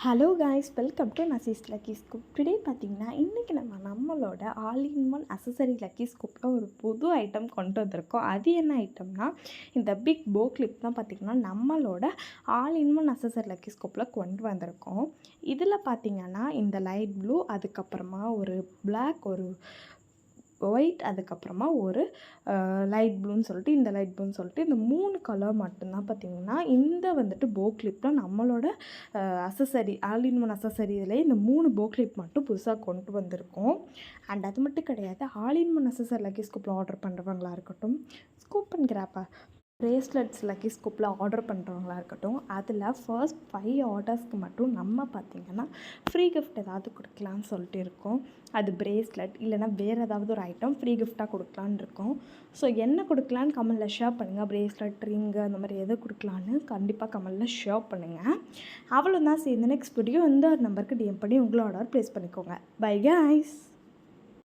Hello guys, welcome to Nazee's lucky scoop. Today பார்த்தீங்கன்னா இன்றைக்கி நம்மளோட all in one accessory lucky ஸ்கூப்பில் ஒரு புது ஐட்டம் கொண்டு வந்திருக்கோம். அது என்ன ஐட்டம்னா, இந்த பிக் போ கிளிப் தான் பார்த்திங்கன்னா நம்மளோட all in one accessory lucky ஸ்கூப்பில் கொண்டு வந்திருக்கோம். இதில் பார்த்திங்கன்னா இந்த லைட் ப்ளூ, அதுக்கப்புறமா ஒரு பிளாக், ஒரு ஒயிட், அதுக்கப்புறமா ஒரு லைட் ப்ளூன்னு சொல்லிட்டு இந்த லைட் ப்ளூன்னு சொல்லிட்டு இந்த 3 கலர் மட்டும்தான் பார்த்திங்கன்னா இந்த வந்துட்டு போ கிளிப்பில் நம்மளோட accessory all in one accessory இதில் இந்த 3 போ கிளிப் மட்டும் புதுசாக கொண்டு வந்திருக்கோம். அண்ட் அது மட்டும் கிடையாது, all in one accessory lucky ஸ்கூப்பில் ஆர்டர் பண்ணுறவங்களா இருக்கட்டும், ஸ்கூப் அண்ட் கிராப்பா ப்ரேஸ்லெட்ஸ் லக்கி ஸ்கூப்பில் ஆர்டர் பண்ணுறவங்களா இருக்கட்டும், அதில் ஃபர்ஸ்ட் 5 ஆர்டர்ஸ்க்கு மட்டும் நம்ம பார்த்திங்கன்னா ஃப்ரீ கிஃப்ட் ஏதாவது கொடுக்கலான்னு சொல்லிட்டு இருக்கோம். அது ப்ரேஸ்லெட் இல்லைனா வேறு ஏதாவது ஒரு ஐட்டம் ஃப்ரீ கிஃப்டாக கொடுக்கலான்னு இருக்கோம். ஸோ என்ன கொடுக்கலான்னு கமெண்டில் ஷேர் பண்ணுங்கள். ப்ரேஸ்லெட், ரிங்கு அந்த மாதிரி எதை கொடுக்கலான்னு கண்டிப்பாக கமெண்டில் ஷேர் பண்ணுங்கள். அவ்வளோதான். சேர்ந்து நெக்ஸ்ட் வீடியோ இந்த நம்பருக்கு டிஎம் பண்ணி உங்களோட ஆர்டர் ப்ளேஸ் பண்ணிக்கோங்க. Bye guys.